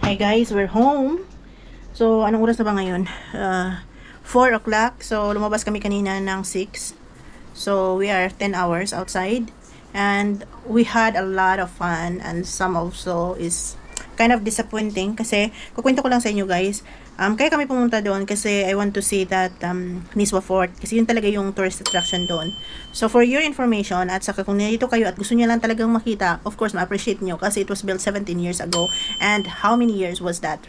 Hi guys, we're home. So, anong oras na ba ngayon? 4 o'clock. So, lumabas kami kanina ng 6. So, we are 10 hours outside. And we had a lot of fun. And some also is kind of disappointing. Kasi, kukwento ko lang sa inyo guys. Kaya kami pumunta doon kasi I want to see that Niswa Fort. Kasi yun talaga yung tourist attraction doon. So, for your information, at saka kung nandito kayo at gusto niyo lang talagang makita, of course, ma-appreciate nyo kasi it was built 17 years ago. And how many years was that?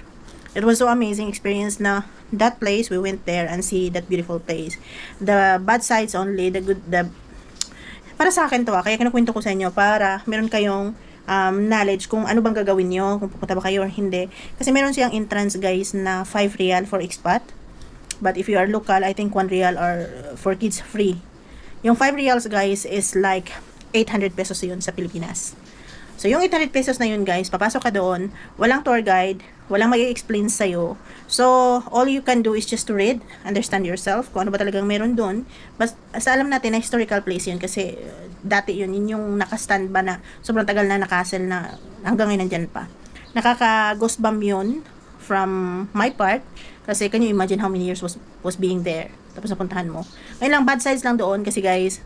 It was so amazing experience na that place, we went there and see that beautiful place. The bad sides only, para sa akin to kaya kinukwento ko sa inyo para meron kayong knowledge kung ano bang gagawin nyo, kung pupunta ba kayo or hindi. Kasi meron siyang entrance guys na 5 real for expat. But if you are local, I think 1 real or for kids free. Yung 5 reals guys is like 800 pesos yun sa Pilipinas. So, yung 800 pesos na yun guys, papasok ka doon, walang tour guide, walang mag-i-explain sa'yo. So, all you can do is just to read, understand yourself, kung ano ba talagang meron doon. Basta alam natin na historical place yun kasi dati yun yung nakastand ba na sobrang tagal na nakasel na hanggang ngayon nandyan pa. Nakaka-ghost bomb yun from my part kasi can you imagine how many years was being there tapos napuntahan mo. Ngayon lang, bad sides lang doon kasi guys,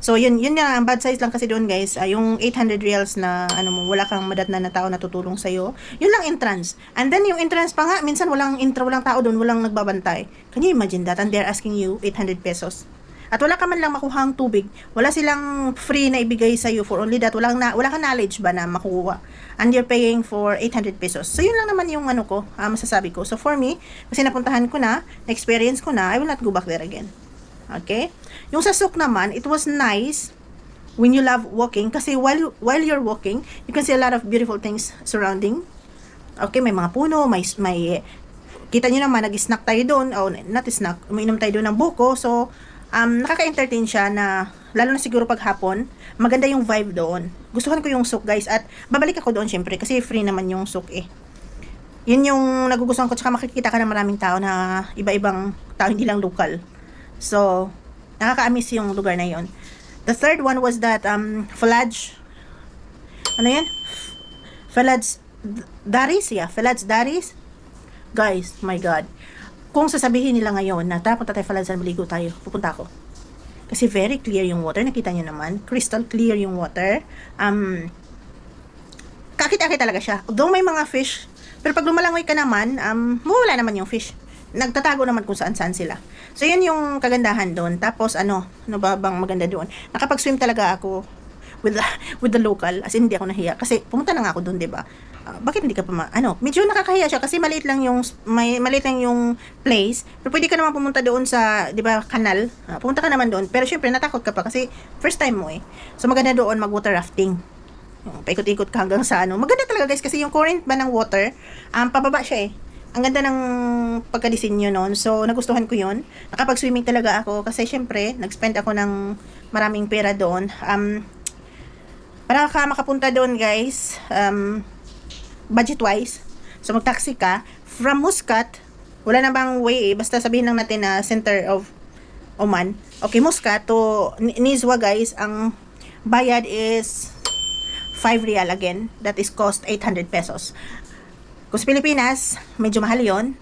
so, yun nga, ang bad size lang kasi doon guys, yung 800 reals na, wala kang madatnan na tao na tutulong sa'yo, yun lang entrance. And then, yung entrance pa nga, minsan walang tao doon, walang nagbabantay. Can you imagine that? And they're asking you 800 pesos. At wala ka man lang makuhang tubig. Wala silang free na ibigay sa'yo for only that. Wala kang knowledge ba na makuha. And you're paying for 800 pesos. So, yun lang naman yung masasabi ko. So, for me, kasi napuntahan ko na, experience ko na, I will not go back there again. Okay? Yung sa Souk naman, it was nice when you love walking kasi while you're walking, you can see a lot of beautiful things surrounding. Okay, may mga puno, may kita nyo naman, nag-snack tayo doon, o not snack, umiinom tayo doon ng buko. So, nakaka-entertain siya na, lalo na siguro pag hapon, maganda yung vibe doon. Gustuhan ko yung Souk guys at babalik ako doon syempre kasi free naman yung Souk eh. Yun yung nagugustuhan ko, tsaka makikita ka ng maraming tao na iba-ibang tao, hindi lang local. So, nakaka-amiss yung lugar na yon. The third one was that Falaj, ano yan? Falaj Daris, yeah, Falaj Daris. Guys, my God. Kung sasabihin nila ngayon na tara punta tayo Falaj, maligo tayo, pupunta ako. Kasi very clear yung water, nakita nyo naman, crystal clear yung water. Kakita-kita talaga siya. Though may mga fish, pero pag lumalangoy ka naman, mawala naman yung fish. Nagtatago naman kung saan-saan sila. So, yun yung kagandahan doon. Tapos, ano ba bang maganda doon? Nakapag-swim talaga ako with the local. As in, hindi ako nahiya. Kasi, pumunta na nga ako doon, diba? Bakit hindi ka pa medyo nakakahiya siya kasi maliit lang yung place. Pero pwede ka naman pumunta doon sa, diba, kanal. Pumunta ka naman doon. Pero, syempre, natakot ka pa kasi first time mo eh. So, maganda doon mag-water rafting. Paikot-ikot ka hanggang sa Maganda talaga guys kasi yung current ba ng water, pababa siya eh. Ang ganda ng pagkadisenyo noon. So, nagustuhan ko yun. Nakapag-swimming talaga ako kasi syempre, nag-spend ako ng maraming pera doon. Para ka makapunta doon, guys, budget-wise. So, mag-taxi ka. From Muscat, wala na bang way eh. Basta sabihin lang natin na center of Oman. Okay, Muscat to Nizwa, guys, ang bayad is 5 real again. That is cost 800 pesos. Kung sa Pilipinas, medyo mahal yon.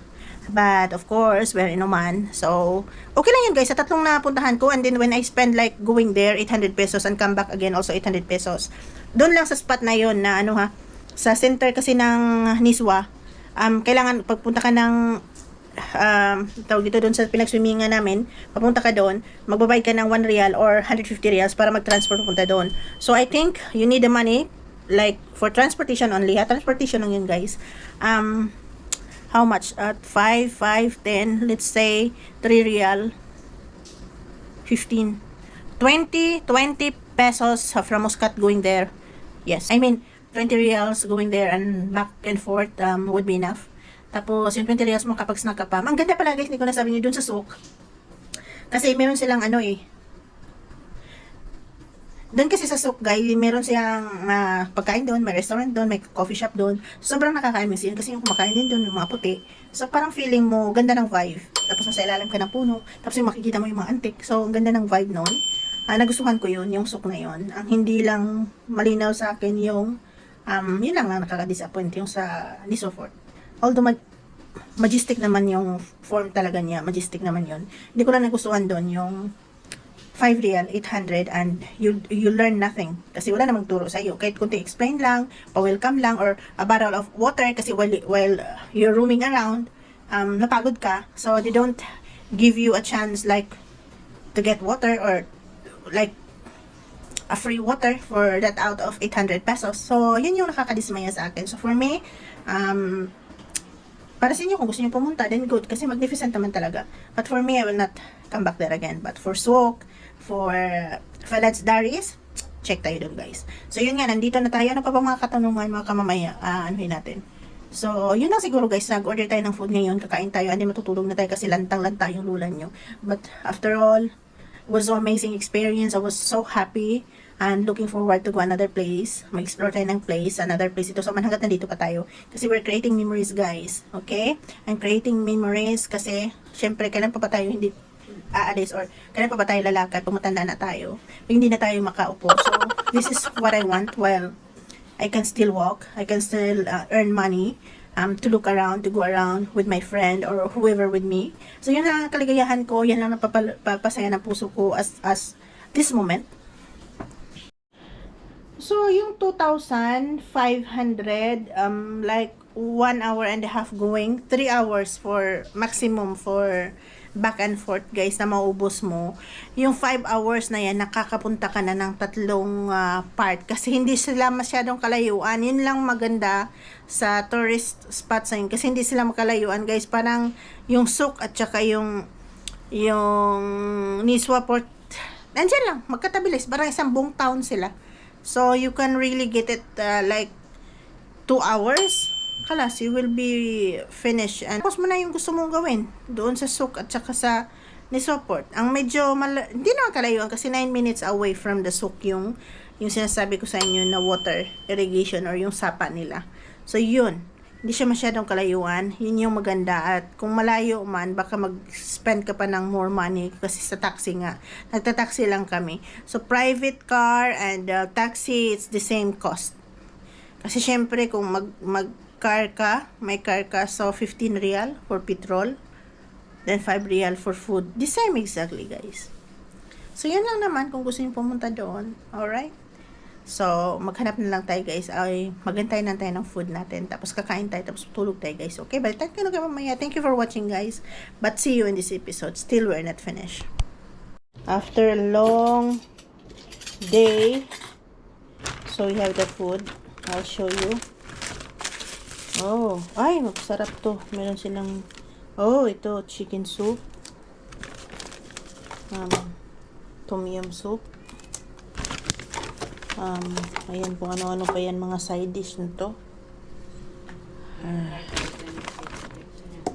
But, of course, we're in Oman. So, okay lang yun guys. Sa tatlong napuntahan ko. And then, when I spend like going there, 800 pesos and come back again, also 800 pesos. Doon lang sa spot na yon na sa center kasi ng Niswa, kailangan, pagpunta ka ng, tawag dito doon sa pinag-swimmingan namin, papunta ka doon, magbabayad ka ng 1 real or 150 reals para mag-transport papunta doon. So, I think, you need the money, like, for transportation only, transportation lang yun, guys. How much? 5, 10, let's say, 3 real, 15, 20 pesos from Muscat going there. Yes, I mean, 20 reals going there and back and forth would be enough. Tapos, yung 20 reals mo kapag snack ka pa. Ang ganda pala, guys, hindi ko nasabi nyo dun sa Souk. Kasi, meron silang doon kasi sa Souk guys, meron siyang pagkain doon, may restaurant doon, may coffee shop doon. Sobrang nakaka-miss yun kasi yung kumakain din doon, yung mga puti. So parang feeling mo, ganda ng vibe. Tapos nasa ilalim ka ng puno, tapos yung makikita mo yung mga antik. So ang ganda ng vibe noon. Nagustuhan ko yun, yung Souk na yun. Ang hindi lang malinaw sa akin yung Yun lang nakaka-disappoint yung sa Niso Fort. Although majestic naman yung form talaga niya, majestic naman yun. Hindi ko lang nagustuhan doon yung 5 real, 800, and you learn nothing. Kasi wala namang turo sa iyo. Kahit kunti explain lang, pa-welcome lang, or a barrel of water, kasi while you're roaming around, napagod ka. So, they don't give you a chance like to get water or like a free water for that out of 800 pesos. So, yun yung nakakadismaya sa akin. So, for me, para sa inyo, kung gusto niyo pumunta, then good. Kasi magnificent naman talaga. But for me, I will not come back there again. But for Swok, for Falad's Daris, check tayo doon, guys. So, yun nga, nandito na tayo. Ano pa ba mga katanungan, mga kamamaya? Anuhin natin. So, yun lang siguro, guys. Nag-order tayo ng food ngayon. Kakain tayo. Hindi matutulog na tayo kasi lantang-lanta yung lulan nyo. But, after all, it was so amazing experience. I was so happy and looking forward to go another place. Mag-explore tayo ng place, another place ito. So, hanggat nandito pa tayo. Kasi we're creating memories, guys. Okay? I'm creating memories kasi, syempre, kailan pa ba tayo hindi aalis or kailan pa ba tayo lalakad, pumatanda na tayo. Hindi na tayo makaupo. So, this is what I want while I can still walk. I can still earn money. To look around, to go around with my friend or whoever with me. So, yun lang ang kaligayahan ko. Yan lang napapasaya ng puso ko as this moment. So, yung 2,500, like 1 hour and a half going, 3 hours for maximum for back and forth, guys, na maubos mo. Yung 5 hours na yan, nakakapunta ka na ng 3 part kasi hindi sila masyadong kalayuan. Yun lang maganda sa tourist spots na yun kasi hindi sila makalayuan, guys. Parang yung Souk at saka yung Niswa Port, nandyan lang, magkatabilis. Parang isang buong town sila. So, you can really get it like 2 hours. Kalas, you will be finished. And tapos mo na yung gusto mong gawin. Doon sa Souk at saka sa Nisoport. Ang medyo, hindi naman kalayuan kasi 9 minutes away from the Souk yung sinasabi ko sa inyo na water irrigation or yung sapa nila. So, yun. Hindi siya masyadong kalayuan. Yun yung maganda. At kung malayo man, baka mag-spend ka pa ng more money kasi sa taxi nga. Nagta-taxi lang kami. So, private car and taxi, it's the same cost. Kasi syempre, kung mag-car ka, may car ka, so 15 real for petrol. Then 5 real for food. The same exactly, guys. So, yan lang naman kung gusto nyo pumunta doon. Alright? So, maghanap na lang tayo, guys. Ay, maghantay na tayo ng food natin. Tapos, kakain tayo. Tapos, tulog tayo, guys. Okay? Balitan ko na kayo mamaya. Thank you for watching, guys. But, see you in this episode. Still, we're not finished. After a long day, so we have the food. I'll show you. Oh, ay, masarap to. Meron silang, ito, chicken soup. Tom yum soup. Ayan kung ano-ano pa yan mga side dish nito.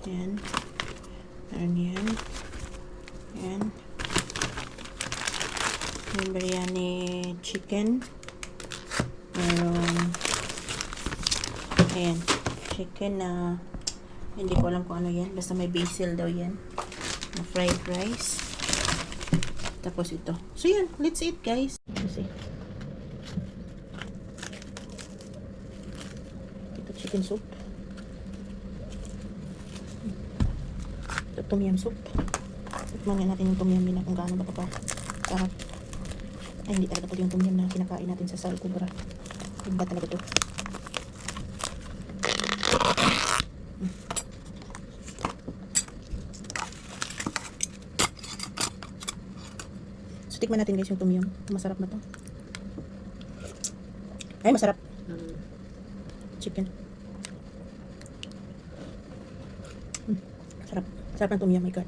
Yan. Meron yan. Yan. Yung biryani chicken. Meron. Ayan. Chicken na hindi ko alam kung ano yan. Basta may basil daw yan. Na fried rice. Tapos ito. So yan. Let's eat, guys. Let's see. Chicken soup. Ito, tom yum soup. Tikman natin yung tom yum nila kung gaano ba ito pa. Ay, hindi talaga ito yung tom yum na kinakain natin sa Sal Cobra. Iba talaga ito. So, tikman natin, guys, yung tom yum. Masarap na to. Ay, masarap. Chicken. Sarap. Sarap ng tom yum, my God.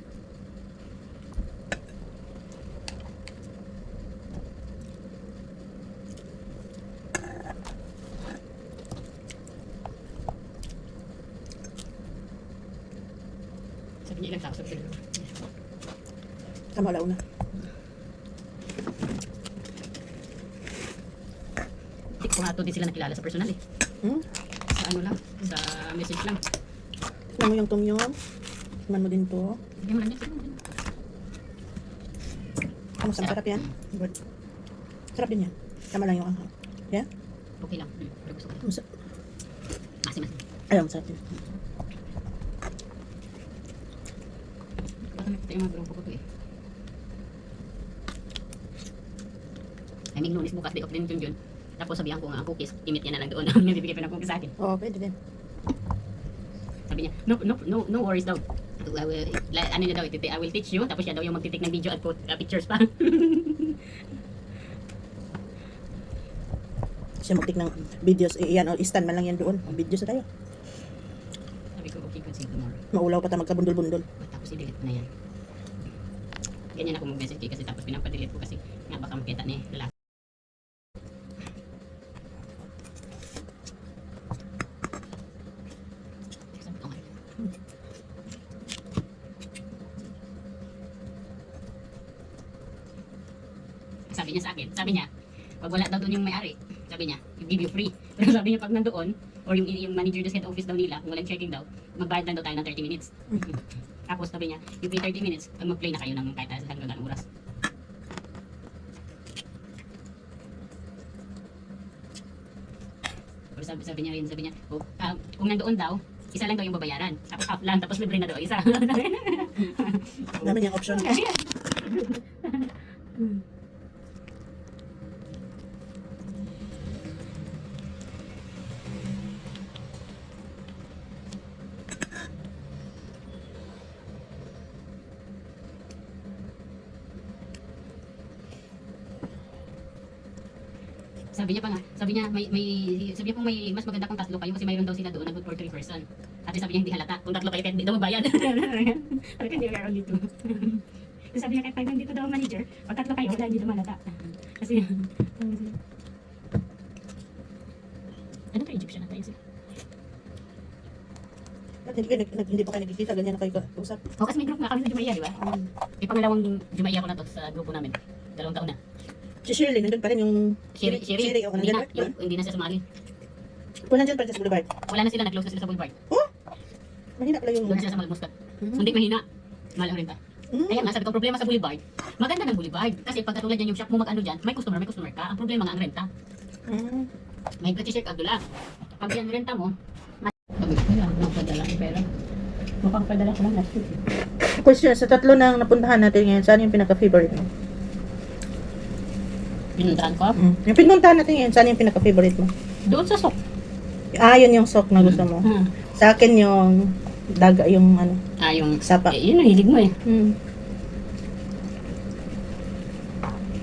Sabi niya ilang tao sa pwede. Tama, launa. Hindi ko nga ito din sila nakilala sa personal eh. Sa ano lang, sa message lang. Tignan mo yung tom yum. Tignan mo din to. Hindi mo lang yan. Kamusta? Masarap yan? Good. Sarap din yan. Tama lang yung anghang. Yeah? Okay lang. Pero gusto ko. Masa- Masim. Ayaw, masarap yun. Baka nakita yung mga grupo ko to eh. I mean, lunes bukas, day off din yun. Tapos sabihan ko nga ang cookies, imit niya na lang doon. May bibigay pa ng cookies sa akin. Oo, pwede din. Sabi niya, no worries daw. Ano niya daw, I will teach you. Tapos siya daw yung magtitik ng video at pictures pa. Siya magtik ng videos. Yan, o, stand man lang yan doon. Videos na tayo. Sabi ko, okay, good, see you tomorrow. Maulaw pa tayo magkabundol-bundol. Tapos i-delete ko na yan. Ganyan ako mag-message kay kasi tapos pinapadelete ko kasi nga baka makita ni lalaki. Sabi ko, okay. Sabi niya sa akin, sabi niya, pag wala daw doon yung may-ari, sabi niya, you give you free. Pero sabi niya pag nandoon, or yung manager desk head office daw nila, kung walang checking daw, magbayad lang daw tayo ng 30 minutes. Tapos sabi niya, you pay 30 minutes, pag mag-play na kayo ng kahit hanggang anong oras. Pero sabi niya rin, sabi niya, oh, kung nandoon daw, isa lang daw yung babayaran. Tapos half lang, tapos libre na daw isa. Dami niyang option. Sabi niya pa nga, sabi niya sabi niya kung may mas maganda kung tatlo kayo kasi mayroon daw sila doon na good for 3 person. At sabi niya hindi halata, kung tatlo kayo kahit hindi daw magbayad. Sabi ko hindi we are only 2. Kasi sabi niya kahit pag nandito daw ang manager, pag tatlo kayo, wala hindi daw malata. Kasi ano to Egyptian na tayo sila? Ba't hindi pa kayo nagkikita? Ganyan na kayo usap. O kasi may group nga kami sa Jumaya, di ba? Ipangalawang Jumaya ko na to sa grupo namin. 2 taon na. Si Shirley, nandun pa rin yung... Shiri, o hindi nandun na, hindi na siya sumali. Kung nandyan pa rin sa Boulevard. Wala na sila, nag-close na sila sa Boulevard. Oh! Mahina pala yung... Doon sila sa Malmuscat. Hindi mahina. Mahal rin pa. Kaya nga, sabi ko, ang problema sa Boulevard, maganda ng Boulevard. Kasi pag katulad yan yung shop mo mag-ano dyan, may customer ka. Ang problema nga ang renta. May British Shirk Abdullah. Pag yan renta mo, sabi ko, kaya magpadala ng pera. Mukhang padala ko lang last week. Question, sa tatlo nang napuntahan natin ngayon, saan yung pinaka-favorite mo? Pinuntahan ko. Yung pinuntahan natin ngayon, saan yung pinaka-favorite mo? Doon sa sok. Yun yung sok na gusto mo. Sa akin yung daga, yung ano. Yung Sapa. yun ang hilig mo eh.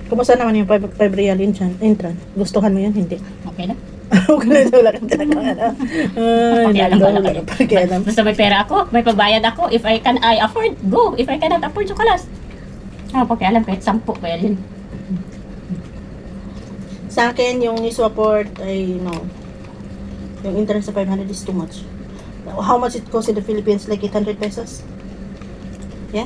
Kumusta naman yung 5 real entrance? Gustuhan mo yun? Hindi. Okay lang. Okay lang, wala kang talagang ano. Pakialam Wala pala kang pakialam. Basta may pera ako, may pagbayad ako. If I afford, go. If I cannot afford, sukalas. Pakialam kahit 10 kaya yun. Sa akin, yung ni-support ay, no. Yung entrance sa 500 is too much. How much it costs in the Philippines? Like 800 pesos? Yeah?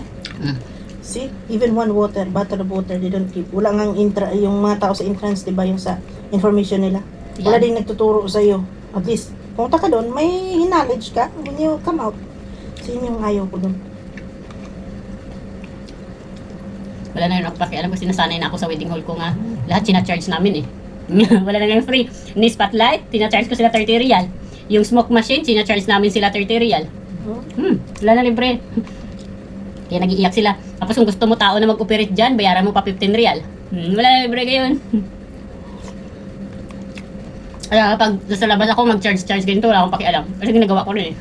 See? Even one bottle of water, they don't give. Wala ngang yung mga tao sa entrance, di ba? Yung sa information nila. Wala din nagtuturo sa iyo. At least, pumunta ka doon, may knowledge ka when you come out. So, yun yung ayaw ko doon. Wala na yun ako pakialam kasi nasanay na ako sa wedding hall ko nga. Lahat sinacharge namin eh. Wala na nga yung free. Ni spotlight, sinacharge ko sila 30 real. Yung smoke machine, sinacharge namin sila 30 real. Wala na libre. Kaya nag-iiyak sila. Tapos kung gusto mo tao na mag-operate dyan, bayaran mo pa 15 real. Wala na libre ngayon. Kaya pag sa labas ako mag-charge ganito, wala akong pakialam. Kasi ginagawa ko na eh.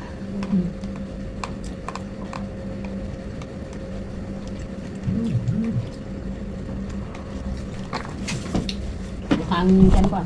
Mukhang ano ko